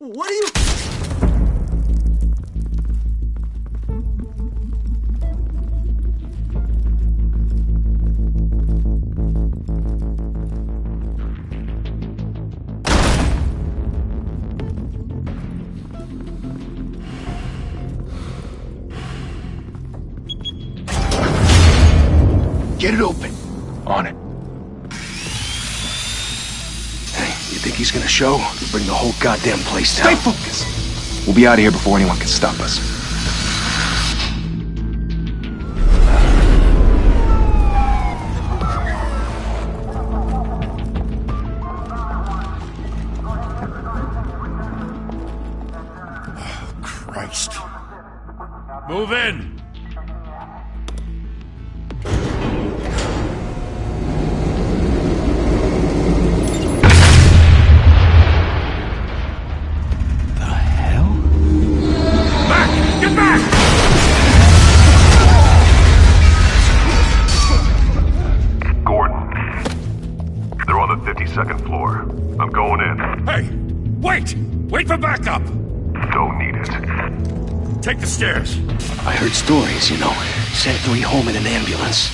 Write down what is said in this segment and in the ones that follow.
What are you... Get it open. On it. Hey, you think he's gonna show? He'll bring the whole goddamn place down. Stay focused. We'll be out of here before anyone can stop us. Oh, Christ. Move in! Second floor. I'm going in. Hey! Wait! Wait for backup! Don't need it. Take the stairs. I heard stories, you know. Sent 3 home in an ambulance.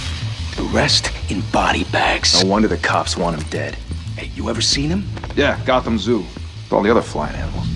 The rest in body bags. No wonder the cops want him dead. Hey, you ever seen him? Yeah, Gotham Zoo. With all the other flying animals.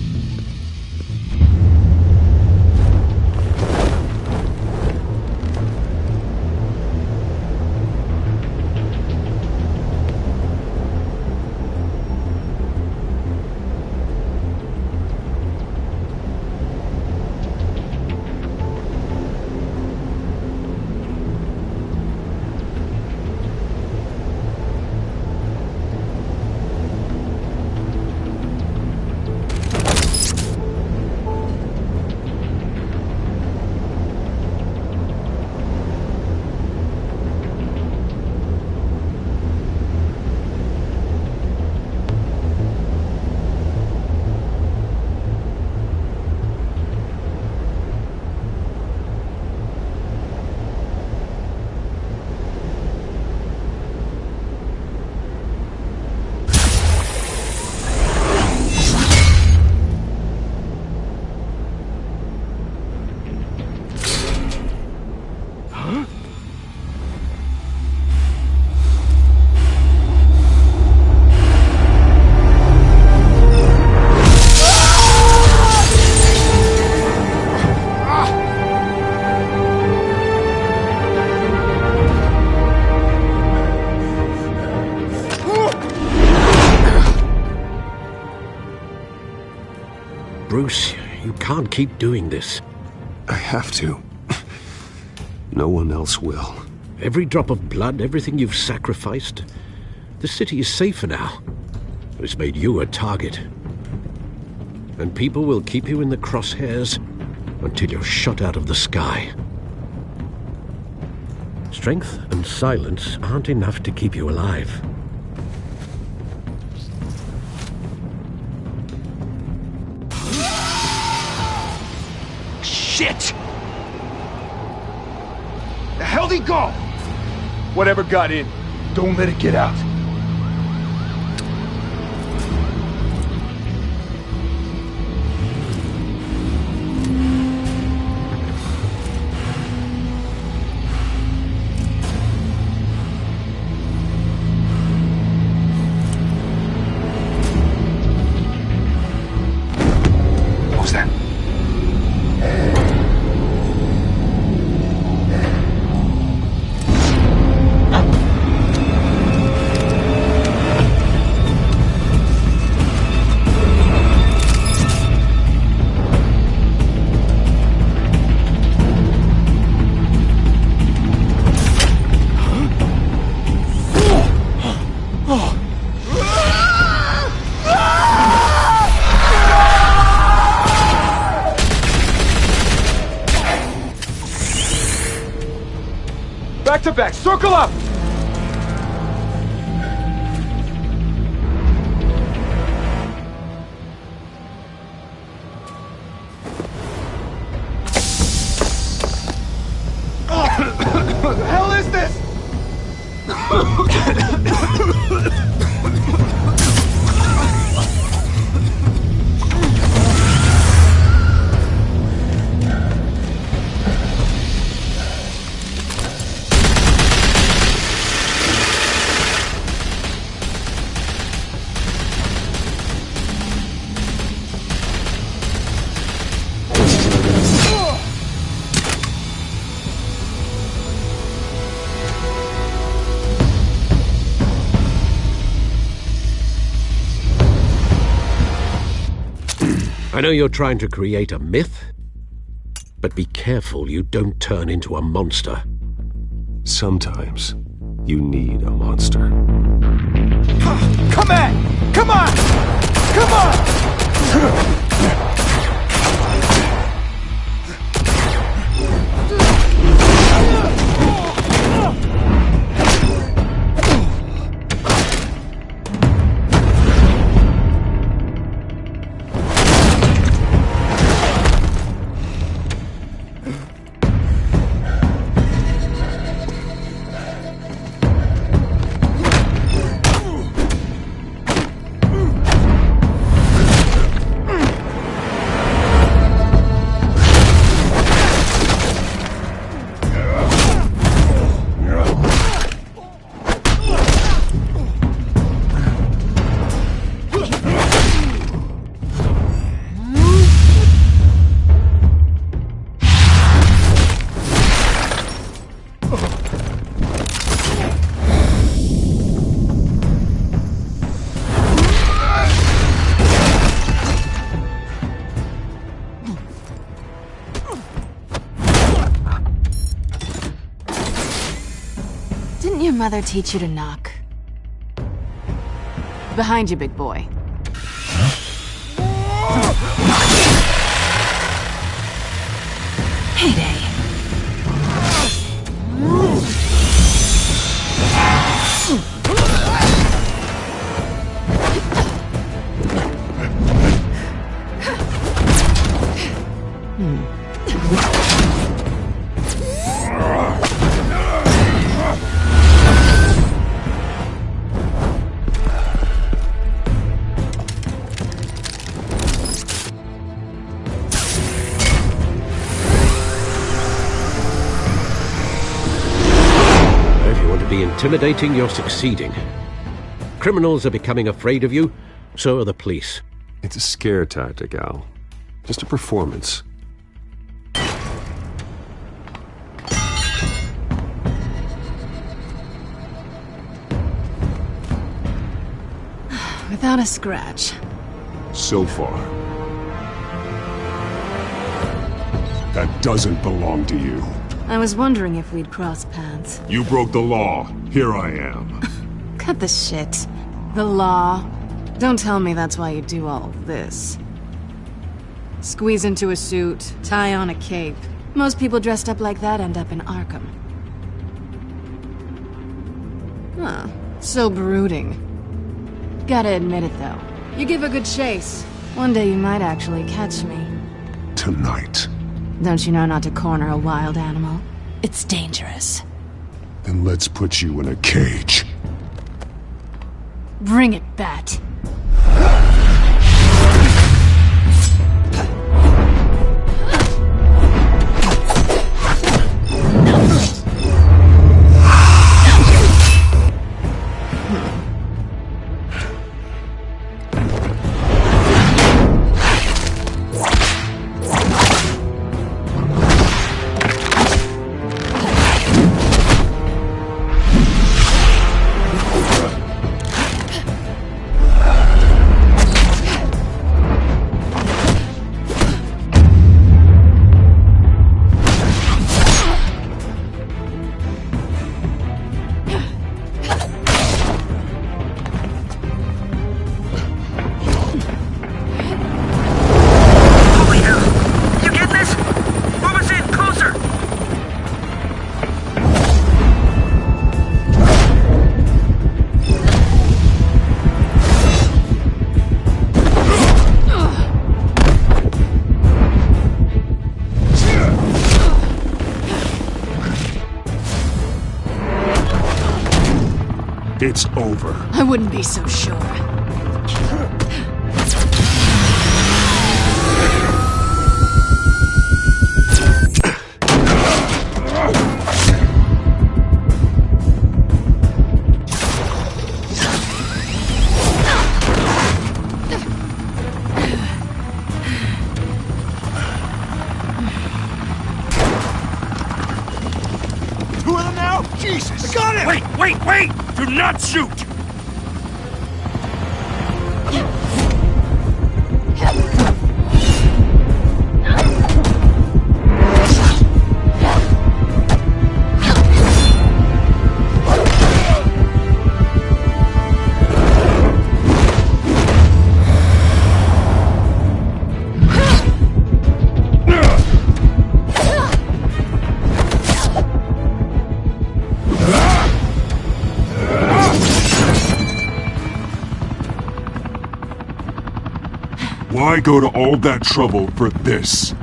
Bruce, you can't keep doing this. I have to. No one else will. Every drop of blood, everything you've sacrificed. The city is safer now. It's made you a target. And people will keep you in the crosshairs until you're shot out of the sky. Strength and silence aren't enough to keep you alive. Shit! The hell'd he go? Whatever got in, don't let it get out. What was that? Back to back, circle up! What the hell is this? I know you're trying to create a myth, but be careful you don't turn into a monster. Sometimes you need a monster. Come on! Come on! Come on! Didn't your mother teach you to knock? Behind you, big boy. Heyday. Intimidating, you're succeeding. Criminals are becoming afraid of you, so are the police. It's a scare tactic, Al. Just a performance. Without a scratch. So far. That doesn't belong to you. I was wondering if we'd cross paths. You broke the law. Here I am. Cut the shit. The law. Don't tell me that's why you do all this. Squeeze into a suit, tie on a cape. Most people dressed up like that end up in Arkham. Huh. So brooding. Gotta admit it, though. You give a good chase. One day you might actually catch me. Tonight. Don't you know not to corner a wild animal? It's dangerous. Then let's put you in a cage. Bring it, Bat. It's over. I wouldn't be so sure. Two of them now? Jesus! Got him! Wait! Do not shoot! go to all that trouble for this?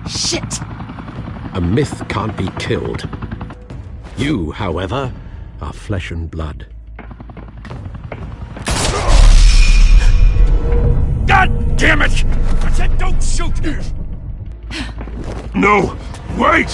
Shit! A myth can't be killed. You, however, are flesh and blood. God damn it! I said don't shoot! No! Wait!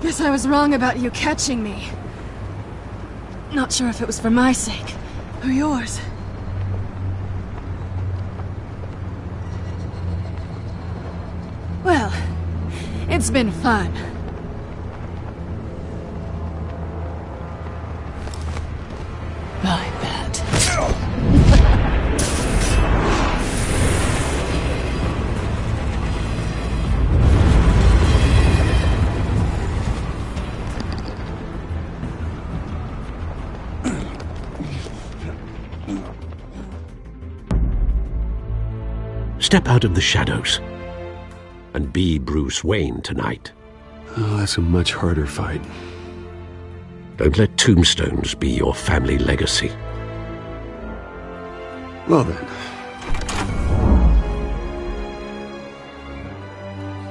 Guess I was wrong about you catching me. Not sure if it was for my sake, or yours. Well, it's been fun. I bet. Step out of the shadows and be Bruce Wayne tonight. Oh, that's a much harder fight. Don't let tombstones be your family legacy. Well then.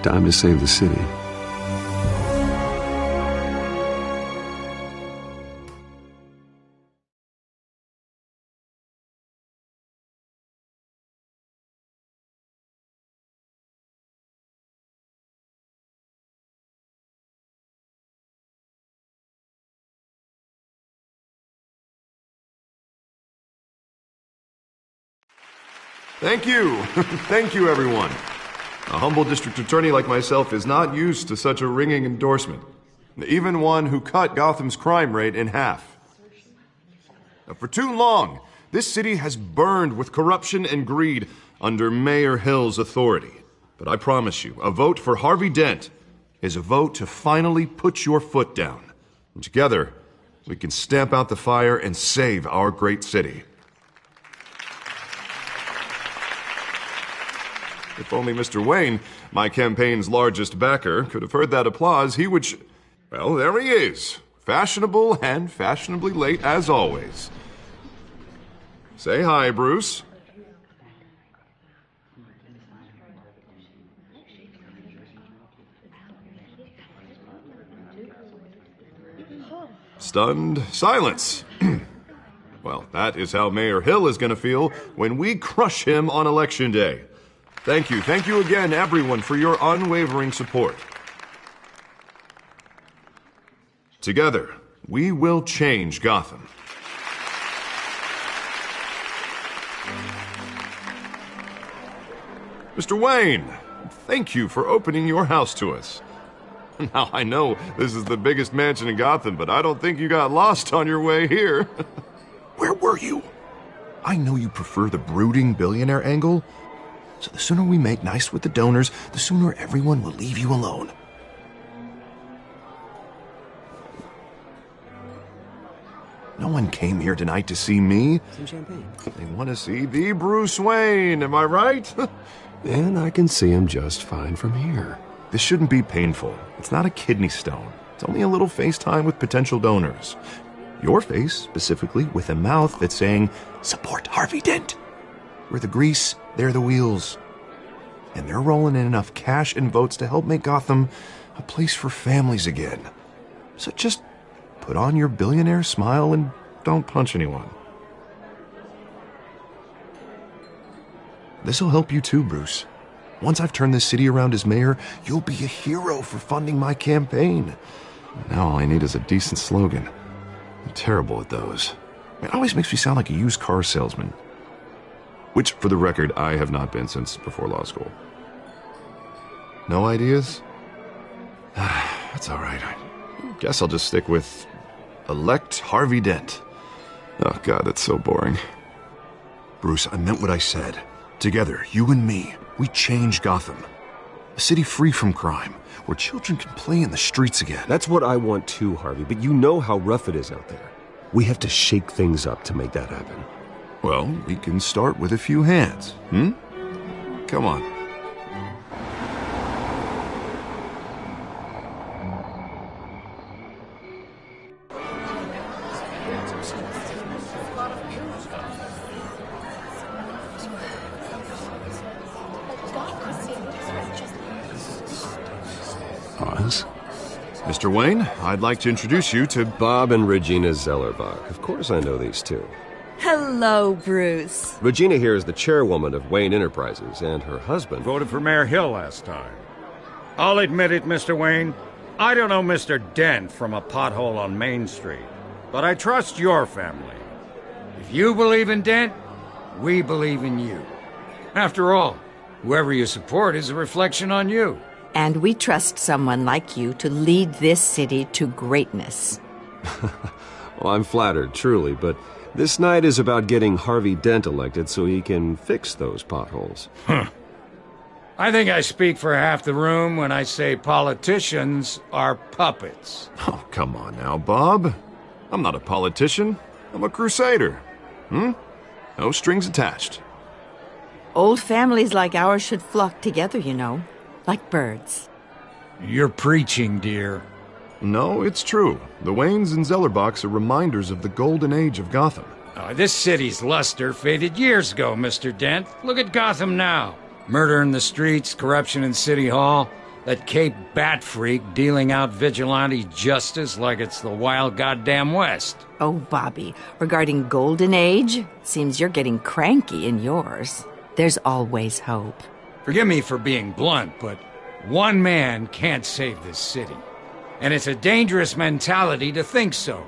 Time to save the city. Thank you. Thank you, everyone. A humble district attorney like myself is not used to such a ringing endorsement. Even one who cut Gotham's crime rate in half. For too long, this city has burned with corruption and greed under Mayor Hill's authority. But I promise you, a vote for Harvey Dent is a vote to finally put your foot down. And together, we can stamp out the fire and save our great city. If only Mr. Wayne, my campaign's largest backer, could have heard that applause, he would well, there he is. Fashionable and fashionably late as always. Say hi, Bruce. Stunned silence. Well, that is how Mayor Hill is going to feel when we crush him on Election Day. Thank you again, everyone, for your unwavering support. Together, we will change Gotham. Mr. Wayne, thank you for opening your house to us. Now, I know this is the biggest mansion in Gotham, but I don't think you got lost on your way here. Where were you? I know you prefer the brooding billionaire angle, so the sooner we make nice with the donors, the sooner everyone will leave you alone. No one came here tonight to see me. Some champagne. They want to see the Bruce Wayne, am I right? And I can see him just fine from here. This shouldn't be painful. It's not a kidney stone. It's only a little FaceTime with potential donors. Your face, specifically, with a mouth that's saying, support Harvey Dent. We're the grease, they're the wheels. And they're rolling in enough cash and votes to help make Gotham a place for families again. So just put on your billionaire smile and don't punch anyone. This'll help you too, Bruce. Once I've turned this city around as mayor, you'll be a hero for funding my campaign. Now all I need is a decent slogan. I'm terrible at those. It always makes me sound like a used car salesman. Which, for the record, I have not been since before law school. No ideas? That's all right. I guess I'll just stick with elect Harvey Dent. Oh, God, that's so boring. Bruce, I meant what I said. Together, you and me, we change Gotham. A city free from crime, where children can play in the streets again. That's what I want too, Harvey, but you know how rough it is out there. We have to shake things up to make that happen. Well, we can start with a few hands, Come on. Oz? Mr. Wayne, I'd like to introduce you to Bob and Regina Zellerbach. Of course I know these two. Hello, Bruce. Regina here is the chairwoman of Wayne Enterprises, and her husband... Voted for Mayor Hill last time. I'll admit it, Mr. Wayne. I don't know Mr. Dent from a pothole on Main Street, but I trust your family. If you believe in Dent, we believe in you. After all, whoever you support is a reflection on you. And we trust someone like you to lead this city to greatness. Well, I'm flattered, truly, but this night is about getting Harvey Dent elected so he can fix those potholes. I think I speak for half the room when I say politicians are puppets. Oh, come on now, Bob. I'm not a politician. I'm a crusader. No strings attached. Old families like ours should flock together, you know, like birds. You're preaching, dear. No, it's true. The Waynes and Zellerbachs are reminders of the golden age of Gotham. This city's luster faded years ago, Mr. Dent. Look at Gotham now. Murder in the streets, corruption in City Hall, that Cape Bat freak dealing out vigilante justice like it's the wild goddamn West. Oh, Bobby, regarding Golden Age, seems you're getting cranky in yours. There's always hope. Forgive me for being blunt, but one man can't save this city. And it's a dangerous mentality to think so.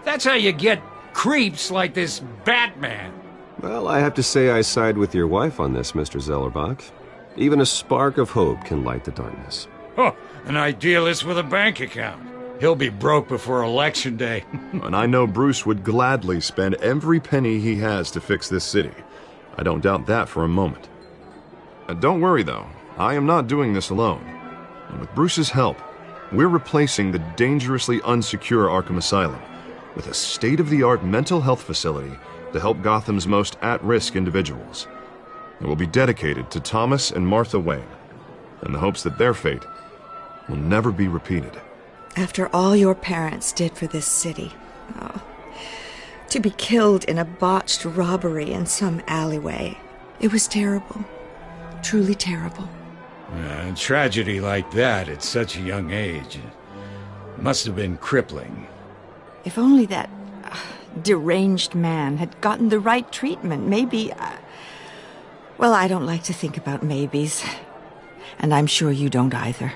That's how you get creeps like this Batman. Well, I have to say I side with your wife on this, Mr. Zellerbach. Even a spark of hope can light the darkness. Oh, an idealist with a bank account. He'll be broke before Election Day. And I know Bruce would gladly spend every penny he has to fix this city. I don't doubt that for a moment. Don't worry, though. I am not doing this alone. And with Bruce's help, we're replacing the dangerously unsecure Arkham Asylum with a state-of-the-art mental health facility to help Gotham's most at-risk individuals. It will be dedicated to Thomas and Martha Wayne, in the hopes that their fate will never be repeated. After all your parents did for this city, to be killed in a botched robbery in some alleyway, it was terrible. Truly terrible. A tragedy like that at such a young age must have been crippling. If only that deranged man had gotten the right treatment, maybe... well, I don't like to think about maybes. And I'm sure you don't either.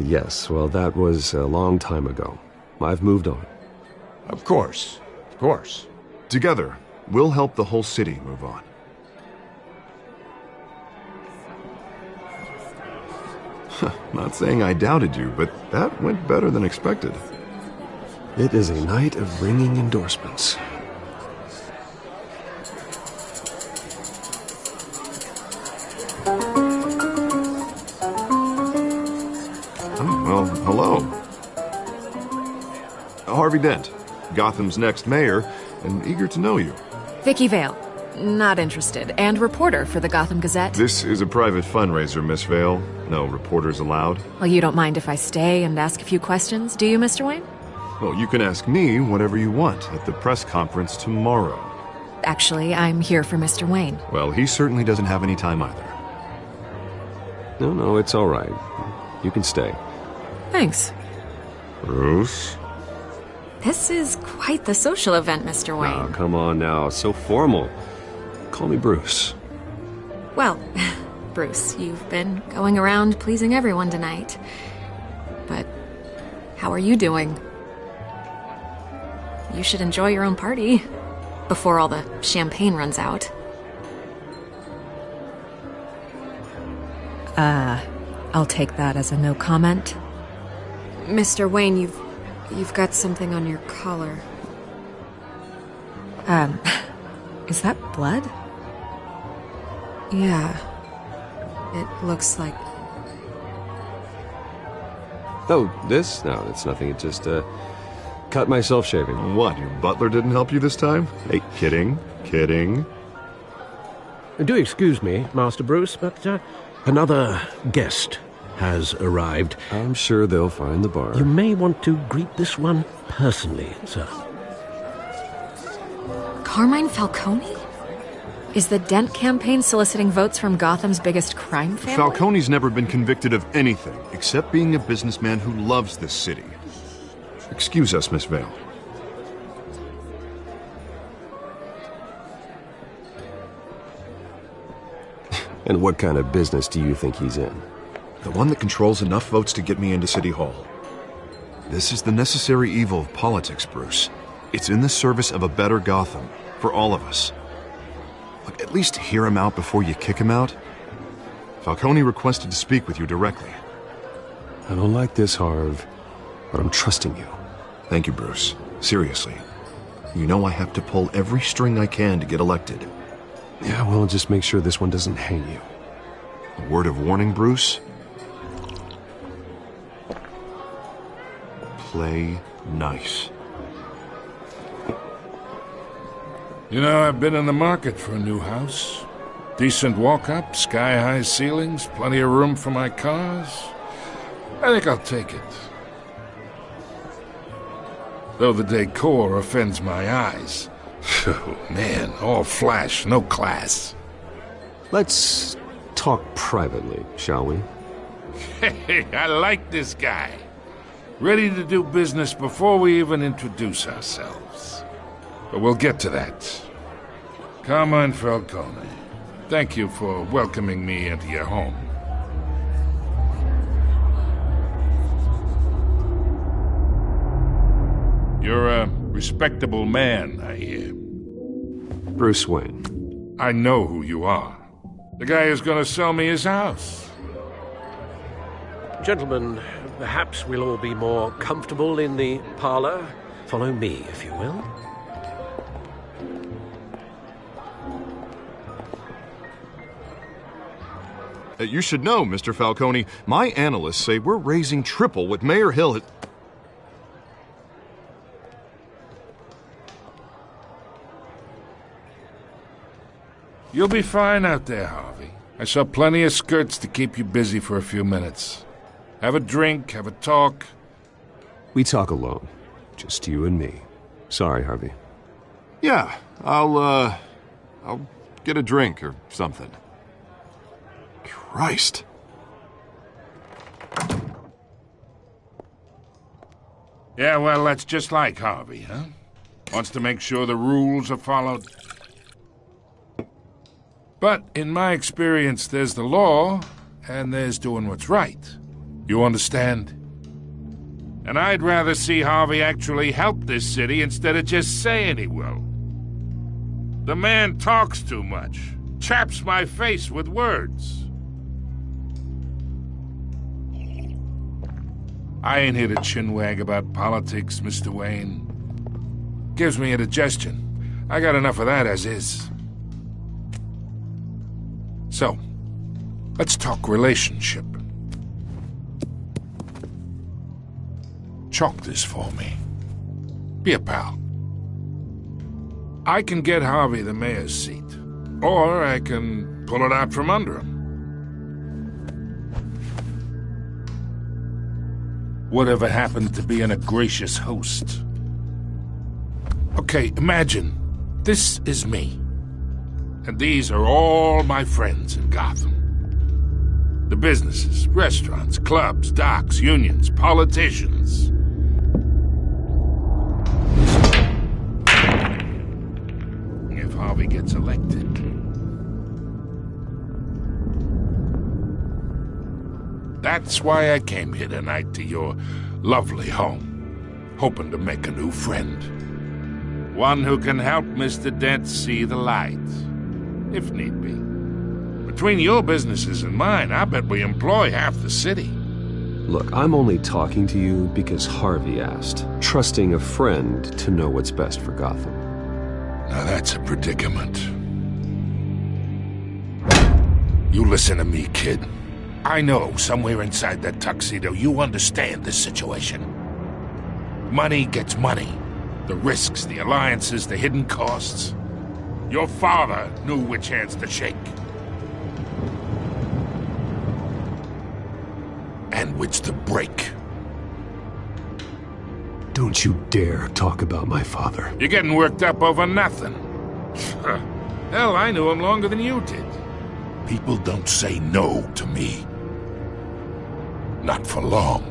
Yes, well, that was a long time ago. I've moved on. Of course. Of course. Together, we'll help the whole city move on. Not saying I doubted you, but that went better than expected. It is a night of ringing endorsements. Oh, well, hello. Harvey Dent, Gotham's next mayor, and eager to know you. Vicky Vale. Not interested. And reporter for the Gotham Gazette. This is a private fundraiser, Miss Vale. No reporters allowed. Well, you don't mind if I stay and ask a few questions, do you, Mr. Wayne? Well, you can ask me whatever you want at the press conference tomorrow. Actually, I'm here for Mr. Wayne. Well, he certainly doesn't have any time either. No, it's all right. You can stay. Thanks. Bruce? This is quite the social event, Mr. Wayne. Oh, come on now. So formal. Call me Bruce. Well, Bruce, you've been going around pleasing everyone tonight. But how are you doing? You should enjoy your own party before all the champagne runs out. I'll take that as a no comment. Mr. Wayne, you've got something on your collar. Is that blood? Yeah. It looks like... Oh, this? No, it's nothing. It just, cut myself shaving. What, your butler didn't help you this time? Hey, kidding. Do excuse me, Master Bruce, but another guest has arrived. I'm sure they'll find the bar. You may want to greet this one personally, sir. Carmine Falcone? Is the Dent campaign soliciting votes from Gotham's biggest crime family? Falcone's never been convicted of anything except being a businessman who loves this city. Excuse us, Miss Vale. And what kind of business do you think he's in? The one that controls enough votes to get me into City Hall. This is the necessary evil of politics, Bruce. It's in the service of a better Gotham, for all of us. Look, at least hear him out before you kick him out. Falcone requested to speak with you directly. I don't like this, Harv, but I'm trusting you. Thank you, Bruce. Seriously. You know I have to pull every string I can to get elected. Yeah, well, just make sure this one doesn't hang you. A word of warning, Bruce? Play nice. You know, I've been in the market for a new house. Decent walk-up, sky-high ceilings, plenty of room for my cars. I think I'll take it. Though the decor offends my eyes. Oh, man, all flash, no class. Let's talk privately, shall we? Hey, I like this guy. Ready to do business before we even introduce ourselves. But we'll get to that. Carmine Falcone, thank you for welcoming me into your home. You're a respectable man, I hear. Bruce Wayne. I know who you are. The guy who's going to sell me his house. Gentlemen, perhaps we'll all be more comfortable in the parlor. Follow me, if you will. You should know, Mr. Falcone, my analysts say we're raising triple what Mayor Hill had... You'll be fine out there, Harvey. I saw plenty of skirts to keep you busy for a few minutes. Have a drink, have a talk. We talk alone. Just you and me. Sorry, Harvey. Yeah, I'll get a drink or something. Christ. Yeah, well, that's just like Harvey, huh? Wants to make sure the rules are followed. But in my experience, there's the law, and there's doing what's right. You understand? And I'd rather see Harvey actually help this city instead of just saying he will. The man talks too much, chaps my face with words. I ain't here to chinwag about politics, Mr. Wayne. Gives me indigestion. I got enough of that as is. So, let's talk relationship. Chalk this for me. Be a pal. I can get Harvey the mayor's seat, or I can pull it out from under him. Whatever happened to being a gracious host? Okay, imagine this is me. And these are all my friends in Gotham. The businesses, restaurants, clubs, docks, unions, politicians. If Harvey gets elected, That's why I came here tonight to your lovely home, hoping to make a new friend. One who can help Mr. Dent see the light, if need be. Between your businesses and mine, I bet we employ half the city. Look, I'm only talking to you because Harvey asked, trusting a friend to know what's best for Gotham. Now that's a predicament. You listen to me, kid. I know somewhere inside that tuxedo you understand this situation. Money gets money. The risks, the alliances, the hidden costs. Your father knew which hands to shake. And which to break. Don't you dare talk about my father. You're getting worked up over nothing. Hell, I knew him longer than you did. People don't say no to me. Not for long.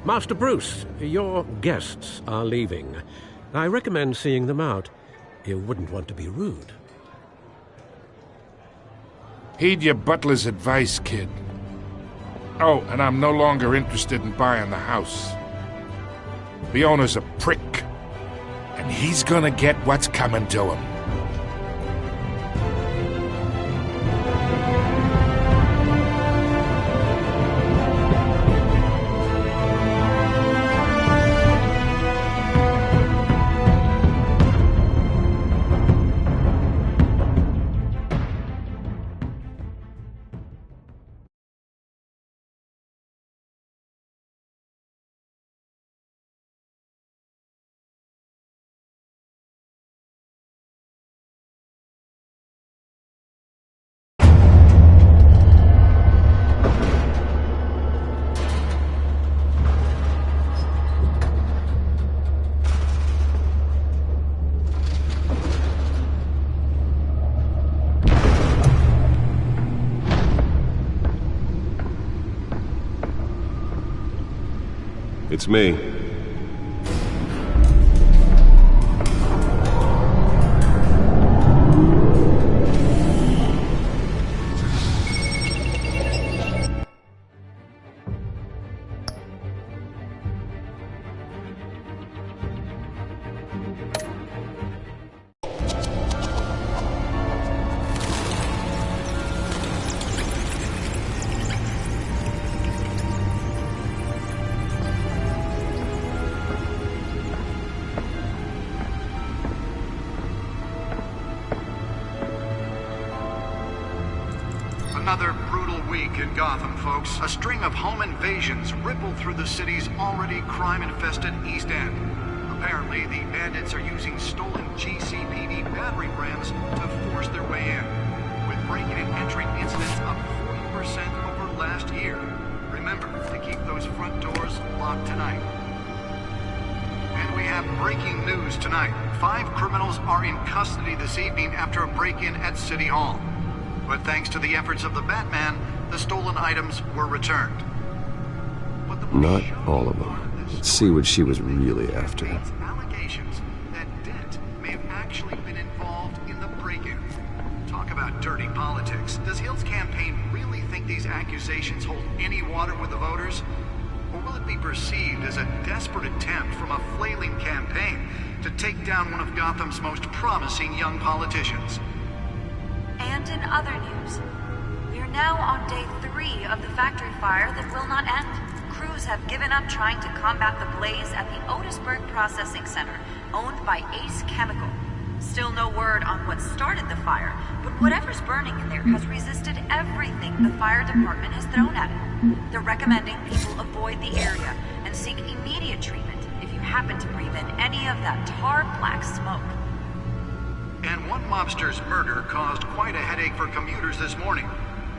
Master Bruce, your guests are leaving. I recommend seeing them out. You wouldn't want to be rude. Heed your butler's advice, kid. Oh, and I'm no longer interested in buying the house. The owner's a prick, and he's gonna get what's coming to him. It's me. Another brutal week in Gotham, folks. A string of home invasions rippled through the city's already crime-infested East End. Apparently, the bandits are using stolen GCPD battering rams to force their way in, with breaking and entering incidents up 40% over last year. Remember to keep those front doors locked tonight. And we have breaking news tonight. 5 criminals are in custody this evening after a break-in at City Hall. But thanks to the efforts of the Batman, the stolen items were returned. Not all of them. Let's see what she was really after. Allegations that Dent may have actually been involved in the break-in. Talk about dirty politics. Does Hill's campaign really think these accusations hold any water with the voters? Or will it be perceived as a desperate attempt from a flailing campaign to take down one of Gotham's most promising young politicians? And in other news, we are now on day 3 of the factory fire that will not end. Crews have given up trying to combat the blaze at the Otisburg Processing Center, owned by Ace Chemical. Still no word on what started the fire, but whatever's burning in there has resisted everything the fire department has thrown at it. They're recommending people avoid the area and seek immediate treatment if you happen to breathe in any of that tar black smoke. And one mobster's murder caused quite a headache for commuters this morning.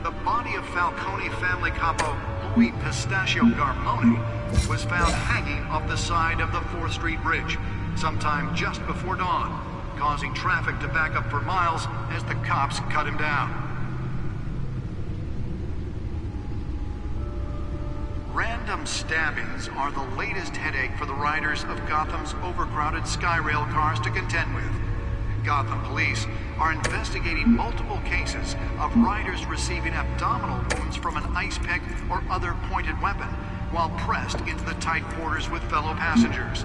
The body of Falcone family capo Louis Pistachio Garmone was found hanging off the side of the 4th Street Bridge sometime just before dawn, causing traffic to back up for miles as the cops cut him down. Random stabbings are the latest headache for the riders of Gotham's overcrowded Skyrail cars to contend with. Gotham police are investigating multiple cases of riders receiving abdominal wounds from an ice pick or other pointed weapon while pressed into the tight quarters with fellow passengers.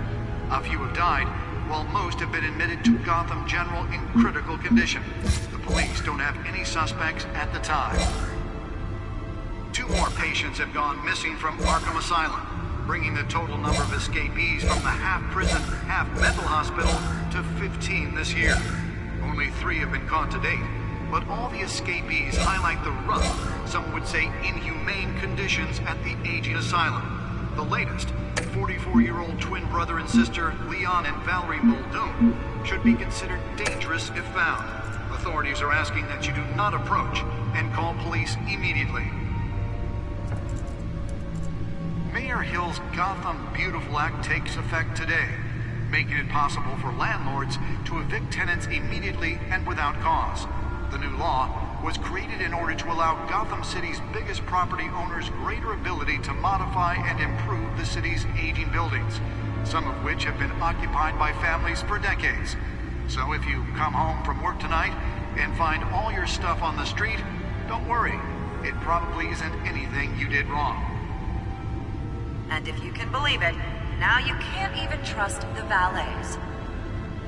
A few have died, while most have been admitted to Gotham General in critical condition. The police don't have any suspects at the time. 2 more patients have gone missing from Arkham Asylum, bringing the total number of escapees from the half-prison, half-mental hospital to 15 this year. Only 3 have been caught to date, but all the escapees highlight the rough, some would say inhumane conditions at the aging asylum. The latest, 44-year-old twin brother and sister Leon and Valerie Muldoon, should be considered dangerous if found. Authorities are asking that you do not approach and call police immediately. Mayor Hill's Gotham Beautiful Act takes effect today, making it possible for landlords to evict tenants immediately and without cause. The new law was created in order to allow Gotham City's biggest property owners greater ability to modify and improve the city's aging buildings, some of which have been occupied by families for decades. So if you come home from work tonight and find all your stuff on the street, don't worry. It probably isn't anything you did wrong. And if you can believe it, now you can't even trust the valets.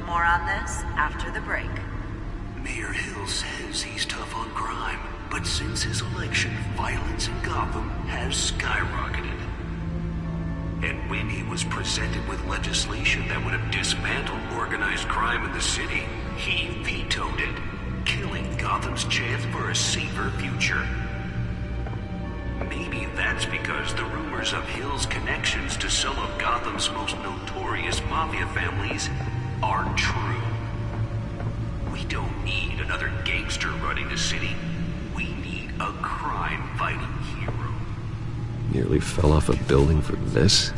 More on this after the break. Mayor Hill says he's tough on crime, but since his election, violence in Gotham has skyrocketed. And when he was presented with legislation that would have dismantled organized crime in the city, he vetoed it, killing Gotham's chance for a safer future. Maybe that's because the rumors of Hill's connections to some of Gotham's most notorious mafia families aren't true. We don't need another gangster running the city. We need a crime-fighting hero. Nearly fell off a building for this?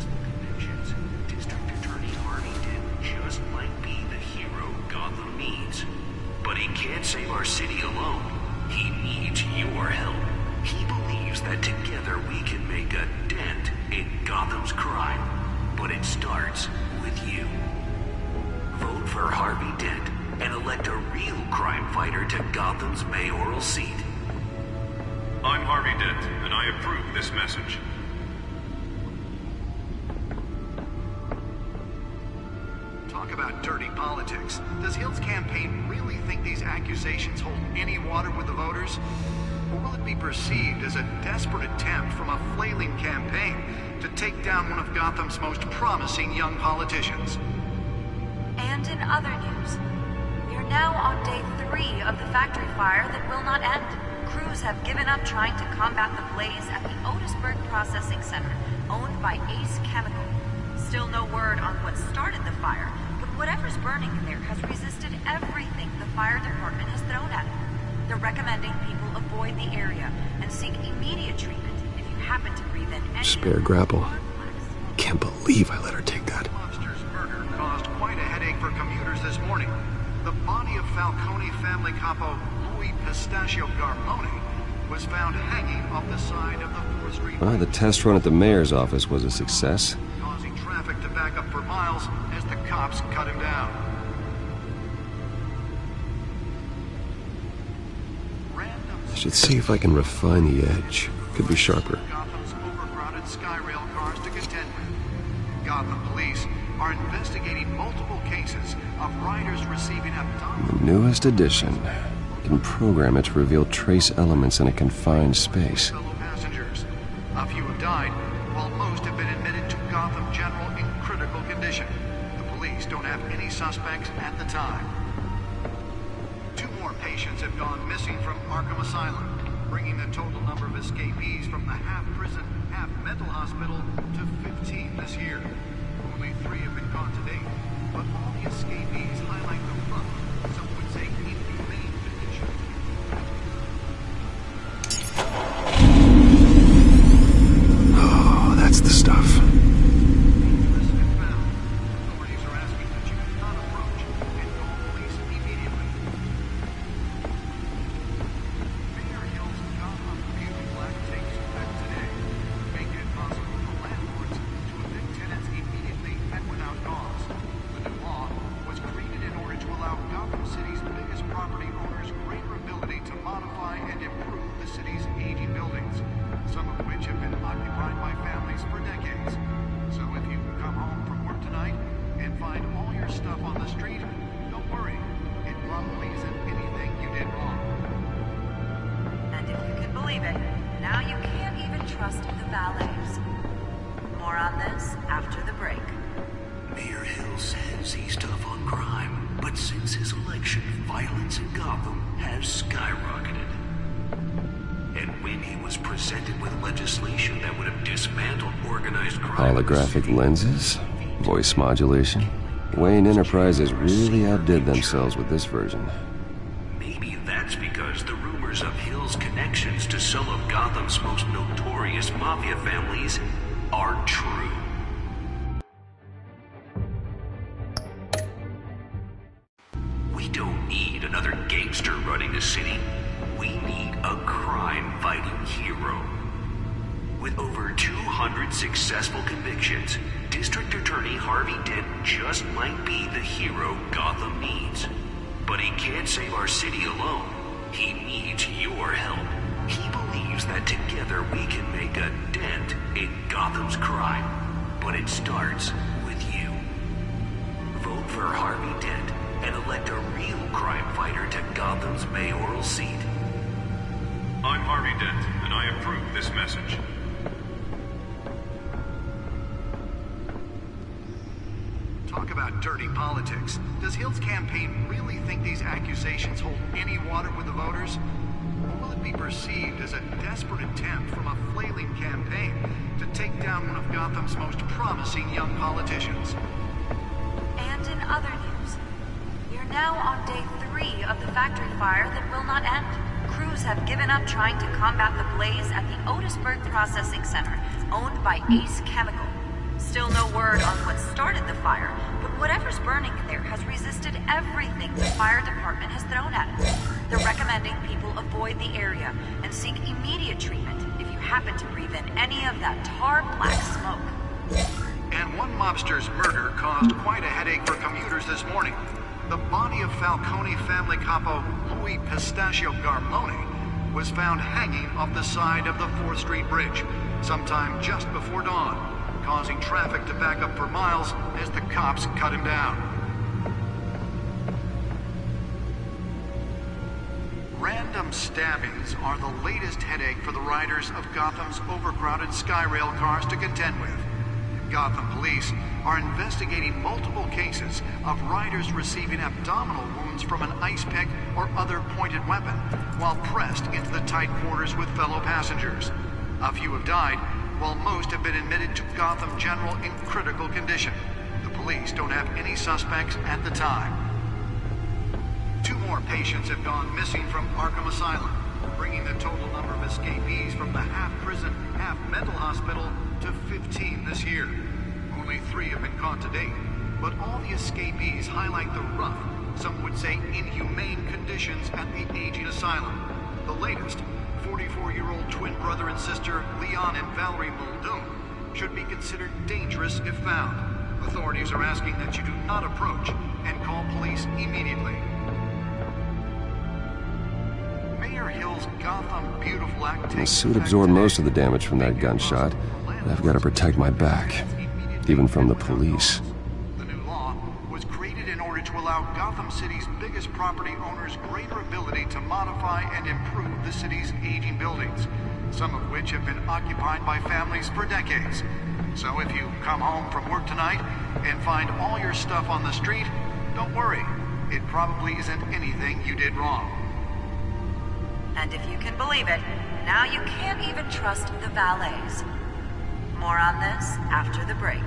District Attorney Harvey Dent just might be the hero Gotham needs. But he can't save our city alone. He needs your help. He believes that together we can make a dent in Gotham's crime. But it starts with you. Vote for Harvey Dent and elect a real crime fighter to Gotham's mayoral seat. I'm Harvey Dent, and I approve this message. Talk about dirty politics. Does Hill's campaign really think these accusations hold any water with the voters? Or will it be perceived as a desperate attempt from a flailing campaign to take down one of Gotham's most promising young politicians? And in other news, we're now on day 3 of the factory fire that will not end. Crews have given up trying to combat the blaze at the Otisburg Processing Center, owned by Ace Chemical. Still no word on what started the fire, but whatever's burning in there has resisted everything the fire department has thrown at it. They're recommending people avoid the area and seek immediate treatment if you happen to breathe in any... Spare grapple. Can't believe I let her take that. Monster's murder caused quite a headache for commuters this morning. The body of Falcone family capo Louis Pistachio Garmone was found hanging off the side of the 4th Street. Well, the test run at the mayor's office was a success. Causing traffic to back up for miles as the cops cut him down. I should see if I can refine the edge. Could be sharper. Gotham's overcrowded Skyrail cars to contend with. Gotham police are investigating multiple cases of riders receiving abdominal... The newest edition. Can program it to reveal trace elements in a confined space. fellow passengers. A few have died, while most have been admitted to Gotham General in critical condition. The police don't have any suspects at the time. 2 more patients have gone missing from Arkham Asylum, bringing the total number of escapees from the half-prison, half-mental hospital to 15 this year. Only 3 have been caught to date, but all the escapees highlight the rough, some would say inhumane condition. Oh, that's the stuff. Authorities are asking that you do not approach and call police immediately. Mayor Hill's Gotham Beautiful Act takes effect today, making it possible for landlords to evict tenants immediately and without cause. The new law was created in order to allow Gotham has skyrocketed. And when he was presented with legislation that would have dismantled organized crime... Holographic lenses? Voice modulation? Wayne Enterprises really outdid themselves with this version. Maybe that's because the rumors of Hill's connections to some of Gotham's most notorious mafia families are true. We don't need another gangster running the city. We need a crime-fighting hero. With over 200 successful convictions, District Attorney Harvey Dent just might be the hero Gotham needs. But he can't save our city alone. He needs your help. He believes that together we can make a dent in Gotham's crime. But it starts with you. Vote for Harvey Dent and elect a real crime fighter to Gotham's mayoral seat. I'm Harvey Dent, and I approve this message. Talk about dirty politics. Does Hill's campaign really think these accusations hold any water with the voters? Or will it be perceived as a desperate attempt from a flailing campaign to take down one of Gotham's most promising young politicians? And in other news, we're now on day 3 of the factory fire that will not end. Crews have given up trying to combat the blaze at the Otisburg Processing Center, owned by Ace Chemical. Still no word on what started the fire, but whatever's burning there has resisted everything the fire department has thrown at it. They're recommending people avoid the area and seek immediate treatment if you happen to breathe in any of that tar black smoke. And one mobster's murder caused quite a headache for commuters this morning. The body of Falcone family capo Louis Pistachio Garmone was found hanging off the side of the 4th Street Bridge sometime just before dawn, causing traffic to back up for miles as the cops cut him down. Random stabbings are the latest headache for the riders of Gotham's overcrowded Skyrail cars to contend with. Gotham police are investigating multiple cases of riders receiving abdominal wounds from an ice pick or other pointed weapon while pressed into the tight quarters with fellow passengers. A few have died, while most have been admitted to Gotham General in critical condition. The police don't have any suspects at the time. 2 more patients have gone missing from Arkham Asylum, bringing the total number of escapees from the half-prison, half-mental hospital to 15 this year. Only 3 have been caught to date, but all the escapees highlight the rough, some would say inhumane conditions at the aging asylum. The latest, 44-year-old twin brother and sister Leon and Valerie Muldoon, should be considered dangerous if found. Authorities are asking that you do not approach and call police immediately. Mayor Hill's Gotham Beautiful Act The suit absorbed most of the damage from that gunshot, but I've got to protect my back, even from the police. The new law was created in order to allow Gotham City's biggest property owners greater ability to modify and improve the city's aging buildings, some of which have been occupied by families for decades. So if you come home from work tonight and find all your stuff on the street, don't worry. It probably isn't anything you did wrong. And if you can believe it, now you can't even trust the valets. More on this after the break.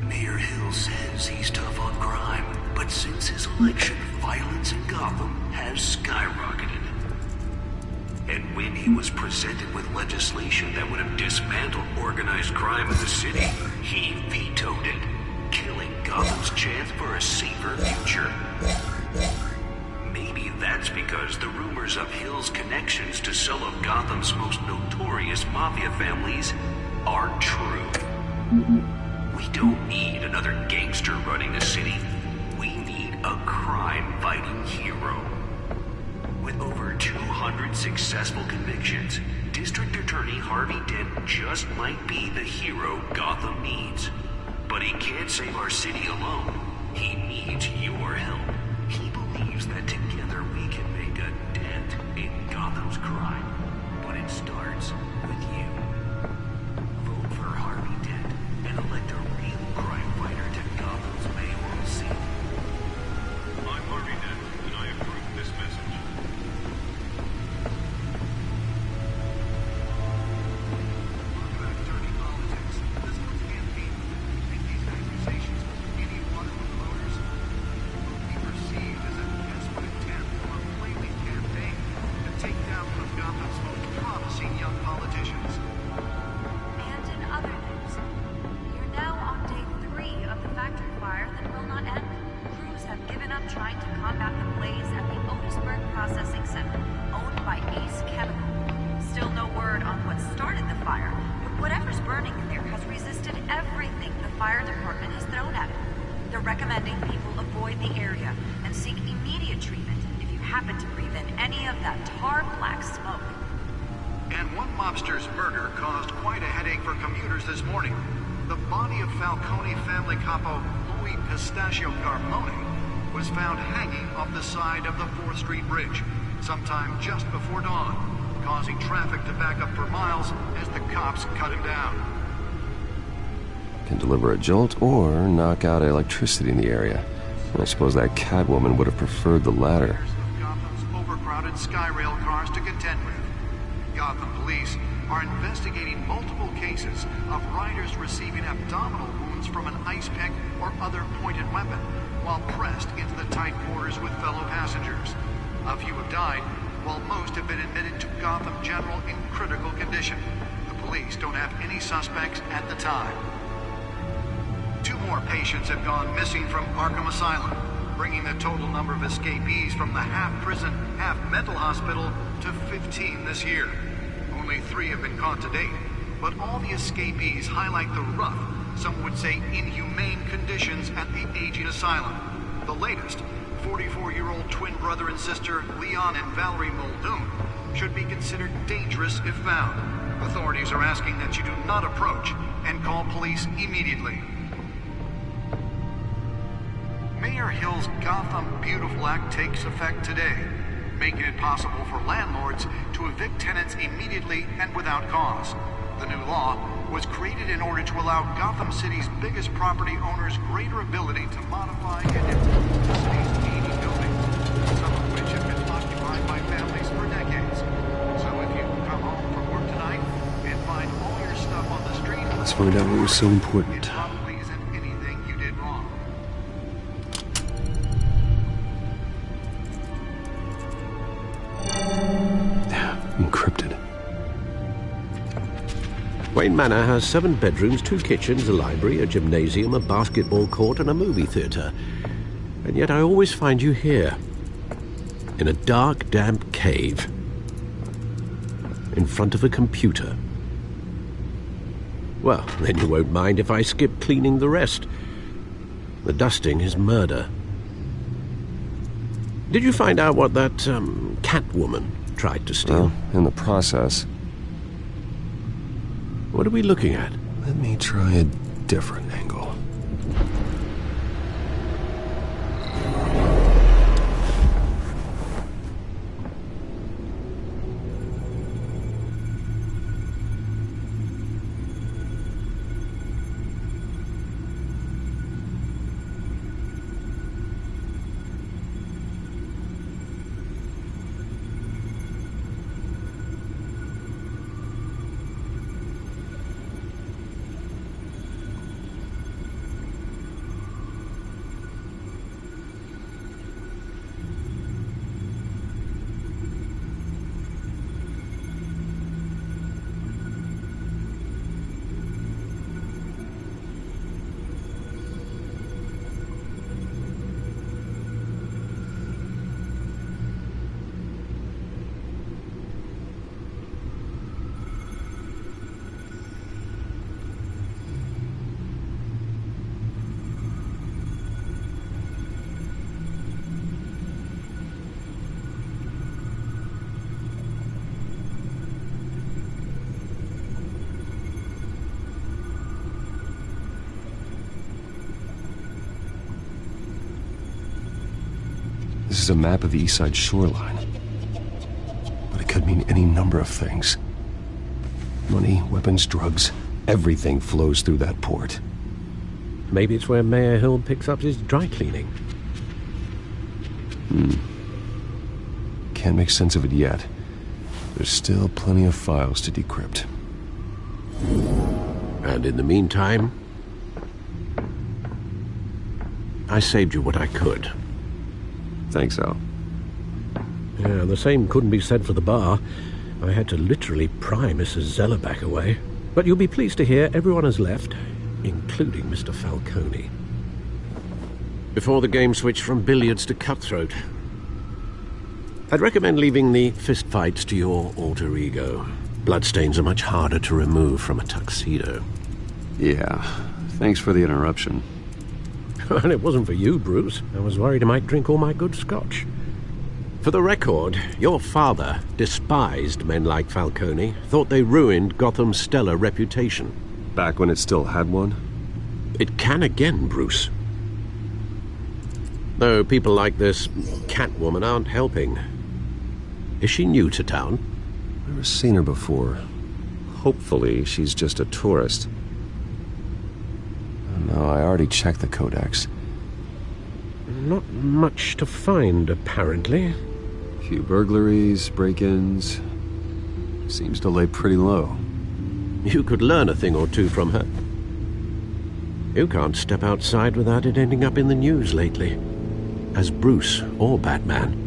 Mayor Hill says he's tough on crime, but since his election, violence in Gotham has skyrocketed. And when he was presented with legislation that would have dismantled organized crime in the city, he vetoed it, killing Gotham's chance for a safer future. Maybe that's because the rumors of Hill's connections to some of Gotham's most notorious mafia families are true. We don't need another gangster running the city. We need a crime-fighting hero. With over 200 successful convictions, District Attorney Harvey Dent just might be the hero Gotham needs. But he can't save our city alone. He needs your help. He believes that together we can make a dent in Gotham's crime. But it starts with you. Vote for Harvey Dent and elect a real crime fighter to Gotham's mayoral seat. I'm Harvey Dent, and I approve this message. promising young politicians. And in other news, you're now on day 3 of the factory fire that will not end. Crews have given up trying to combat the blaze at the Otisburg Processing Center, owned by Ace Chemical. Still no word on what started the fire, but whatever's burning there has resisted everything the fire department has thrown at it. They're recommending people avoid the area and seek immediate treatment if you happen to breathe in any of that tar black smoke. And one mobster's murder caused quite a headache for commuters this morning. The body of Falcone family capo Louis Pistachio Garmone was found hanging off the side of the 4th Street Bridge sometime just before dawn, causing traffic to back up for miles as the cops cut him down. Can deliver a jolt or knock out electricity in the area. I suppose that Catwoman would have preferred the latter. Gotham's overcrowded Skyrail cars to contend with. Gotham police are investigating multiple cases of riders receiving abdominal wounds from an ice pick or other pointed weapon while pressed into the tight quarters with fellow passengers. A few have died, while most have been admitted to Gotham General in critical condition. The police don't have any suspects at the time. 2 more patients have gone missing from Arkham Asylum, bringing the total number of escapees from the half-prison, half-mental hospital to 15 this year. Only 3 have been caught to date, but all the escapees highlight the rough, some would say inhumane conditions at the aging asylum. The latest, 44-year-old twin brother and sister Leon and Valerie Muldoon, should be considered dangerous if found. Authorities are asking that you do not approach and call police immediately. Mayor Hill's Gotham Beautiful Act takes effect today, making it possible for landlords to evict tenants immediately and without cause. The new law was created in order to allow Gotham City's biggest property owners greater ability to modify and improve the city's 80 buildings, some of which have been occupied by families for decades. So if you come home from work tonight and find all your stuff on the street... Let's find out what was so important. It probably isn't anything you did wrong. Encrypted. Wayne Manor has 7 bedrooms, 2 kitchens, a library, a gymnasium, a basketball court, and a movie theatre. And yet I always find you here, in a dark, damp cave, in front of a computer. Well, then you won't mind if I skip cleaning the rest. The dusting is murder. Did you find out what that, Catwoman tried to steal? Well, in the process. What are we looking at? Let me try a different angle. This is a map of the East Side shoreline. But it could mean any number of things. Money, weapons, drugs, everything flows through that port. Maybe it's where Mayor Hill picks up his dry cleaning. Can't make sense of it yet. There's still plenty of files to decrypt. And in the meantime, I saved you what I could. Thanks, Al. Yeah, the same couldn't be said for the bar. I had to literally pry Mrs. Zeller back away. But you'll be pleased to hear everyone has left, including Mr. Falcone. Before the game switched from billiards to cutthroat. I'd recommend leaving the fistfights to your alter ego. Bloodstains are much harder to remove from a tuxedo. Yeah, thanks for the interruption. And it wasn't for you, Bruce. I was worried I might drink all my good scotch. For the record, your father despised men like Falcone, thought they ruined Gotham's stellar reputation. Back when it still had one? It can again, Bruce. Though people like this Catwoman aren't helping. Is she new to town? Never seen her before. Hopefully she's just a tourist. No, I already checked the codex. Not much to find, apparently. Few burglaries, break-ins. Seems to lay pretty low. You could learn a thing or two from her. You can't step outside without it ending up in the news lately. As Bruce or Batman.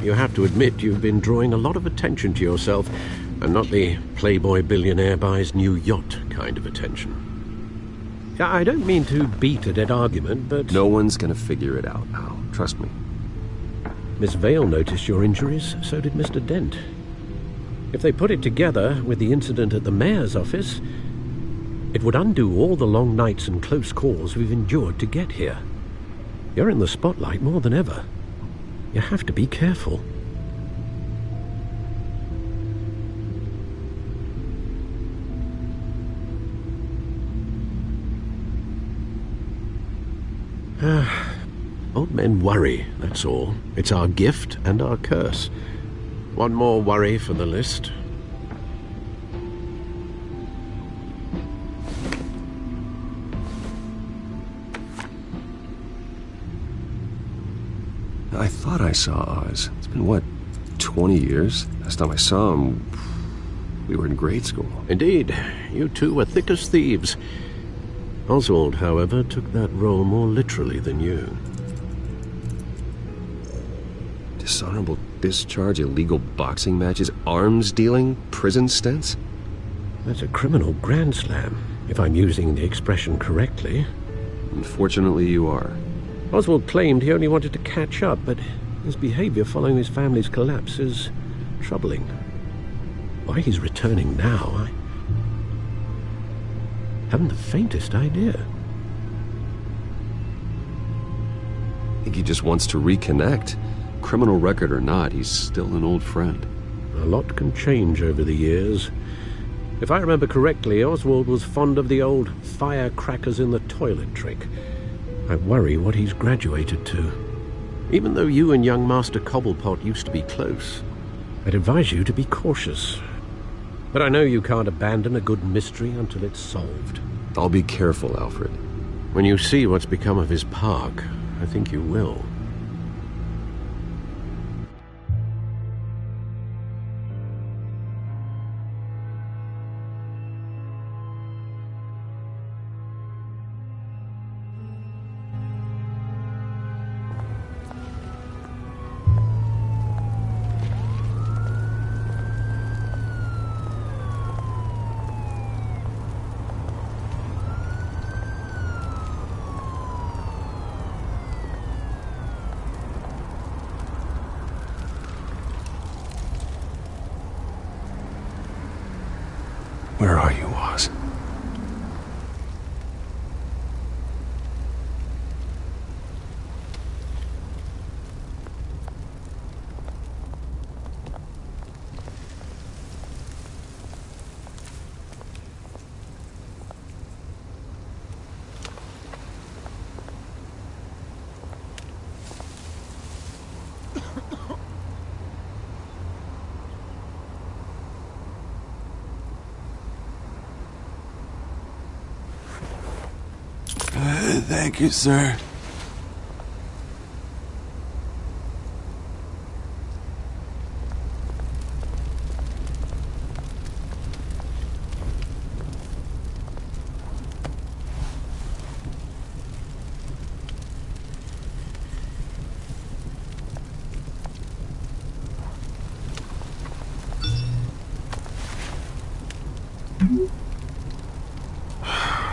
You have to admit you've been drawing a lot of attention to yourself, and not the playboy billionaire buys new yacht kind of attention. I don't mean to beat a dead argument, but... No one's gonna figure it out, Al. Trust me. Miss Vale noticed your injuries, so did Mr. Dent. If they put it together with the incident at the mayor's office, it would undo all the long nights and close calls we've endured to get here. You're in the spotlight more than ever. You have to be careful. Old men worry, that's all. It's our gift and our curse. One more worry for the list. I thought I saw Oz. It's been, what, 20 years? Last time I saw him, we were in grade school. Indeed. You two were thick as thieves. Oswald, however, took that role more literally than you. Dishonorable discharge, illegal boxing matches, arms dealing, prison stints? That's a criminal grand slam, if I'm using the expression correctly. Unfortunately, you are. Oswald claimed he only wanted to catch up, but his behavior following his family's collapse is troubling. Why he's returning now, I haven't the faintest idea. I think he just wants to reconnect. Criminal record or not, he's still an old friend. A lot can change over the years. If I remember correctly, Oswald was fond of the old firecrackers in the toilet trick. I worry what he's graduated to. Even though you and young Master Cobblepot used to be close, I'd advise you to be cautious. But I know you can't abandon a good mystery until it's solved. I'll be careful, Alfred. When you see what's become of his park, I think you will. Where are you, Oz? Thank you, sir.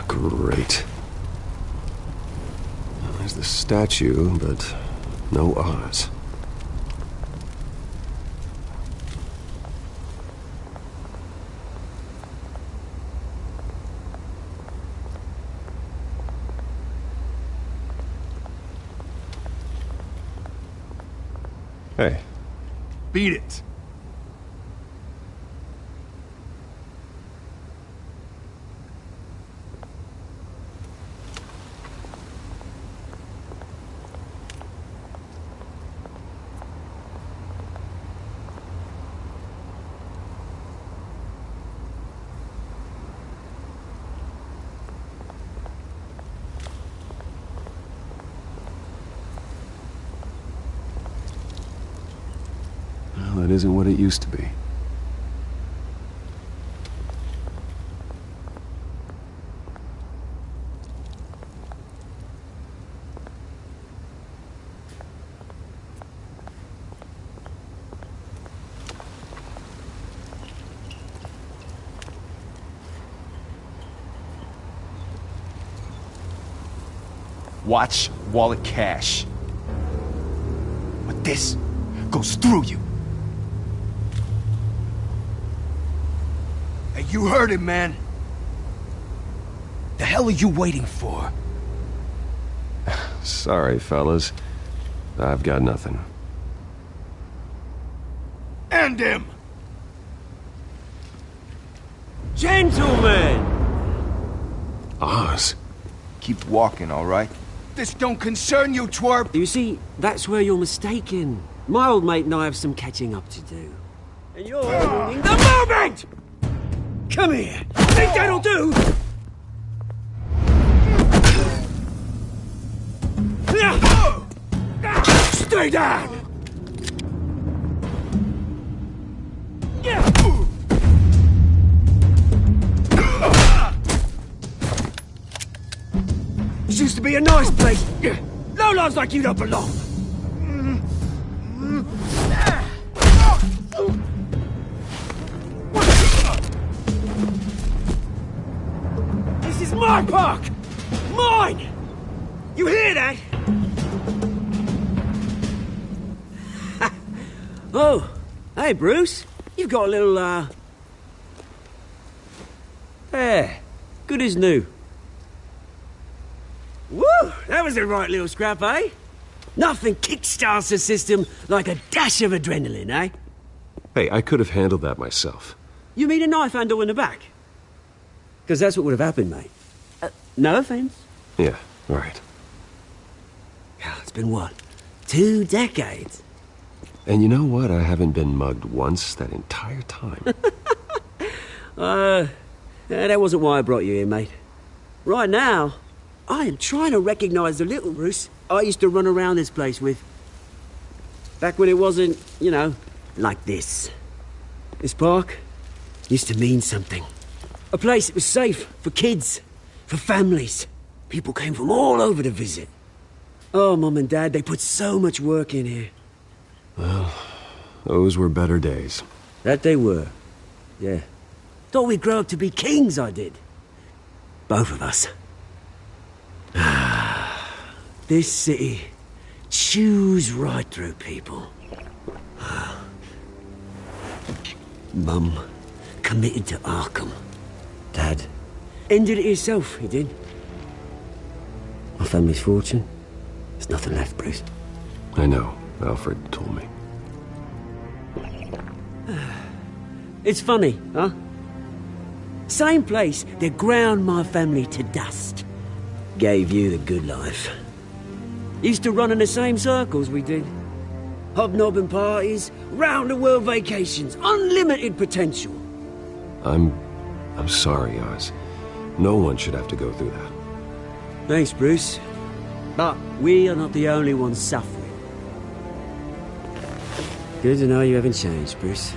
Great. There's the statue, but no Oz. Hey. Beat it. That isn't what it used to be. Watch wallet cash. But this goes through you. Hey, you heard it, man. The hell are you waiting for? Sorry, fellas. I've got nothing. End him! Gentlemen! Oz. Keep walking, all right? This don't concern you, twerp! You see, that's where you're mistaken. My old mate and I have some catching up to do. And you're ruining the moment! Come here! Think that'll do? Stay down! This used to be a nice place. Lowlifes like you don't belong. This is my park! Mine! You hear that? Oh, hey Bruce. You've got a little, There. Good as new. Woo! That was a right little scrap, eh? Nothing kickstarts the system like a dash of adrenaline, eh? Hey, I could have handled that myself. You mean a knife handle in the back? Because that's what would have happened, mate. No offense. Yeah, right. It's been what? 2 decades? And you know what? I haven't been mugged once that entire time. That wasn't why I brought you here, mate. Right now, I am trying to recognize the little Bruce I used to run around this place with. Back when it wasn't, you know, like this. This park used to mean something. A place that was safe for kids, for families. People came from all over to visit. Oh, Mum and Dad, they put so much work in here. Well, those were better days. That they were. Yeah. Thought we'd grow up to be kings, I did. Both of us. This city chews right through people. Mum committed to Arkham. Dad ended it himself, he did. My family's fortune. There's nothing left, Bruce. I know. Alfred told me. It's funny, huh? Same place that ground my family to dust. Gave you the good life. Used to run in the same circles we did. Hobnobbing parties, round-the-world vacations, unlimited potential. I'm sorry, Oz. No one should have to go through that. Thanks, Bruce. But we are not the only ones suffering. Good to know you haven't changed, Bruce.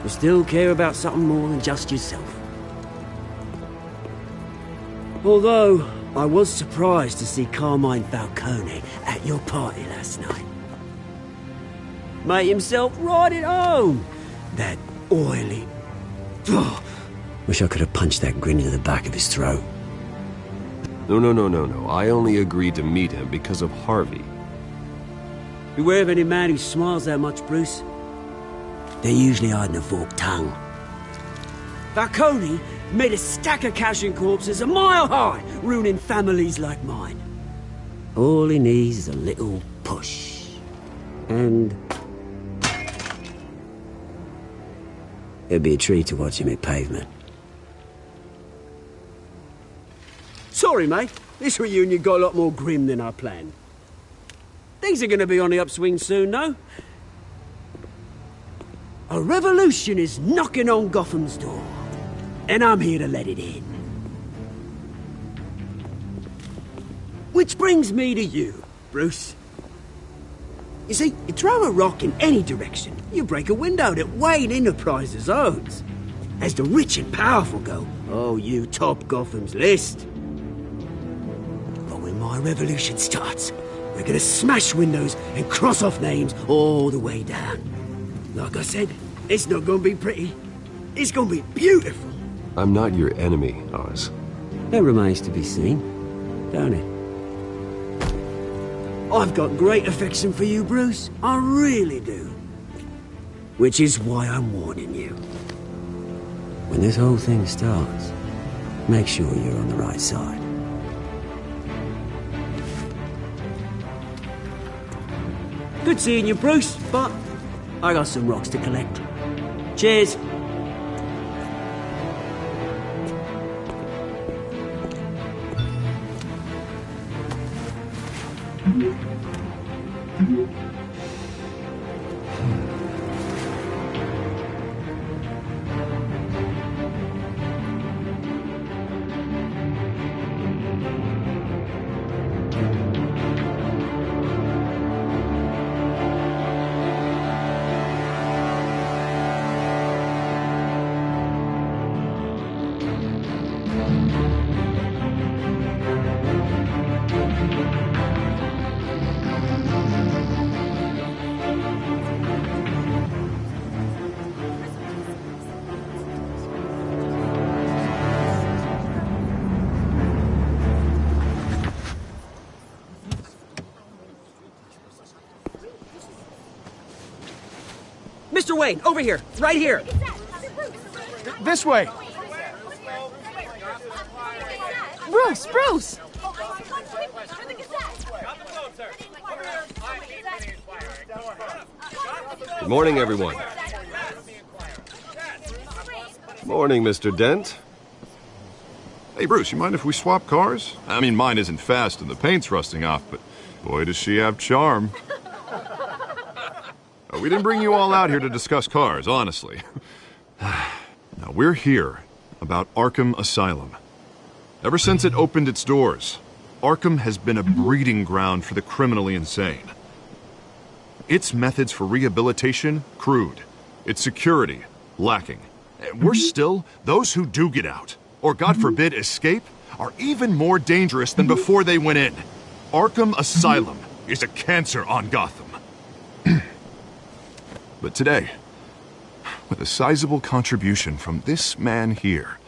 You still care about something more than just yourself. Although, I was surprised to see Carmine Falcone at your party last night. Made himself right at home. That oily, Wish I could have punched that grin into the back of his throat. No. I only agreed to meet him because of Harvey. Beware of any man who smiles that much, Bruce. They're usually hiding a forked tongue. Falcone made a stack of cashing corpses a mile high, ruining families like mine. All he needs is a little push. And... it'd be a treat to watch him hit pavement. Sorry, mate. This reunion got a lot more grim than I planned. Things are going to be on the upswing soon, though. A revolution is knocking on Gotham's door, and I'm here to let it in. Which brings me to you, Bruce. You see, you throw a rock in any direction, you break a window that Wayne Enterprises owns. As the rich and powerful go, oh, you top Gotham's list. But when my revolution starts, we're gonna smash windows and cross off names all the way down. Like I said, it's not gonna be pretty. It's gonna be beautiful. I'm not your enemy, Oz. That remains to be seen, don't it? I've got great affection for you, Bruce. I really do. Which is why I'm warning you. When this whole thing starts, make sure you're on the right side. Good seeing you, Bruce, but I got some rocks to collect. Cheers. Mr. Wayne, over here. Right here. This way. Bruce! Good morning, everyone. Morning, Mr. Dent. Hey, Bruce, you mind if we swap cars? I mean, mine isn't fast and the paint's rusting off, but boy, does she have charm. We didn't bring you all out here to discuss cars, honestly. Now, we're here about Arkham Asylum. Ever since it opened its doors, Arkham has been a breeding ground for the criminally insane. Its methods for rehabilitation, crude. Its security, lacking. Worse still, those who do get out, or God forbid escape, are even more dangerous than before they went in. Arkham Asylum is a cancer on Gotham. But today, with a sizable contribution from this man here,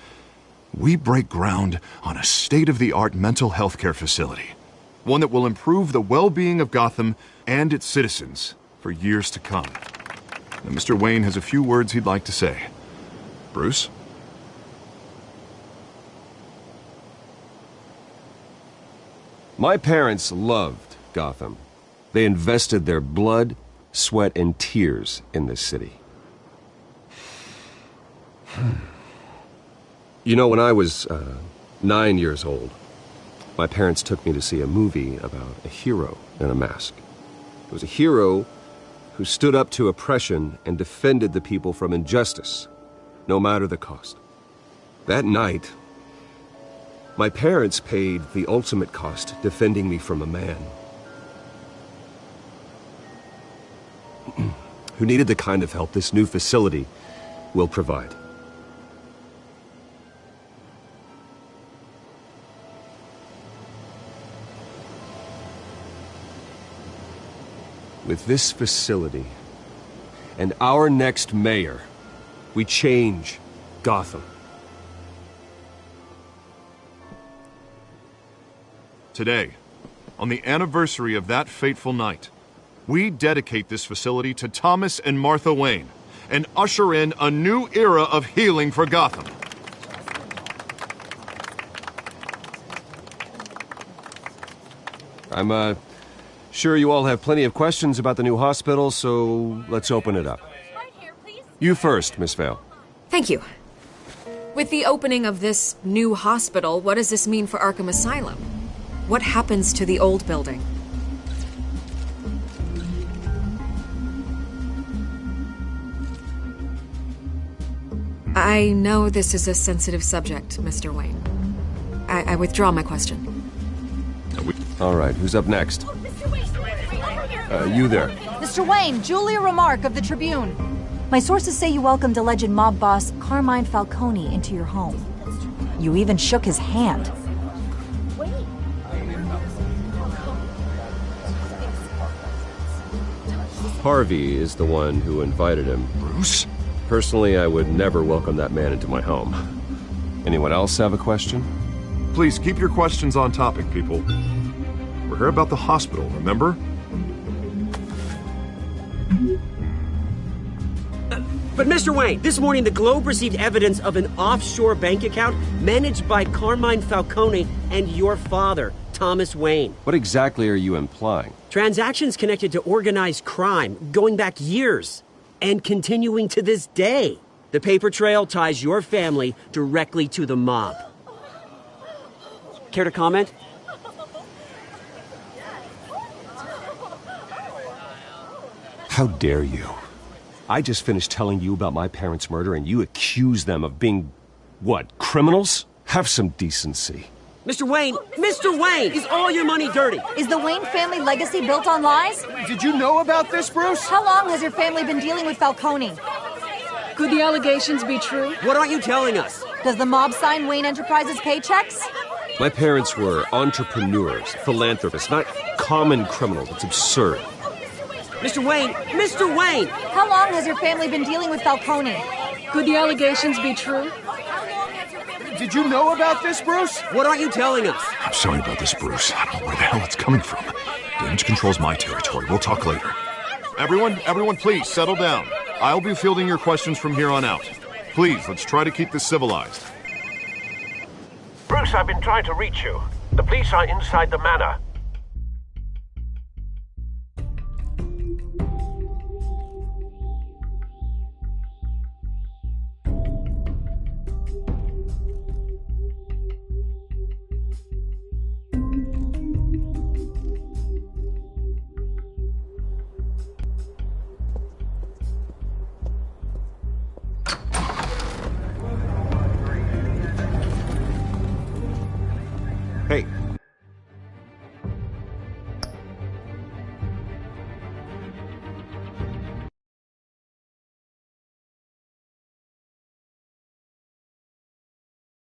we break ground on a state-of-the-art mental health care facility. One that will improve the well-being of Gotham and its citizens for years to come. Now, Mr. Wayne has a few words he'd like to say. Bruce? My parents loved Gotham. They invested their blood, sweat, and tears in this city. You know, when I was 9 years old, my parents took me to see a movie about a hero in a mask. It was a hero who stood up to oppression and defended the people from injustice, no matter the cost. That night, my parents paid the ultimate cost defending me from a man who needed the kind of help this new facility will provide. With this facility and our next mayor, we change Gotham. Today, on the anniversary of that fateful night, we dedicate this facility to Thomas and Martha Wayne and usher in a new era of healing for Gotham. I'm, sure you all have plenty of questions about the new hospital, so let's open it up. You first, Miss Vale. Thank you. With the opening of this new hospital, what does this mean for Arkham Asylum? What happens to the old building? I know this is a sensitive subject, Mr. Wayne. I withdraw my question. All right, who's up next? You there. Mr. Wayne, Julia Remark of the Tribune. My sources say you welcomed alleged mob boss Carmine Falcone into your home. You even shook his hand. Harvey is the one who invited him. Bruce? Personally, I would never welcome that man into my home. Anyone else have a question? Please keep your questions on topic, people. We're here about the hospital, remember? But Mr. Wayne, this morning the Globe received evidence of an offshore bank account managed by Carmine Falcone and your father, Thomas Wayne. What exactly are you implying? Transactions connected to organized crime going back years and continuing to this day. The paper trail ties your family directly to the mob. Care to comment? How dare you? I just finished telling you about my parents' murder and you accuse them of being, what, criminals? Have some decency. Mr. Wayne, is all your money dirty? Is the Wayne family legacy built on lies? Did you know about this, Bruce? How long has your family been dealing with Falcone? Could the allegations be true? What aren't you telling us? Does the mob sign Wayne Enterprises paychecks? My parents were entrepreneurs, philanthropists, not common criminals. It's absurd. Mr. Wayne! How long has your family been dealing with Falcone? Could the allegations be true? Did you know about this, Bruce? What aren't you telling us? I'm sorry about this, Bruce. I don't know where the hell it's coming from. Damage control's my territory. We'll talk later. Everyone, please, settle down. I'll be fielding your questions from here on out. Please, let's try to keep this civilized. Bruce, I've been trying to reach you. The police are inside the manor.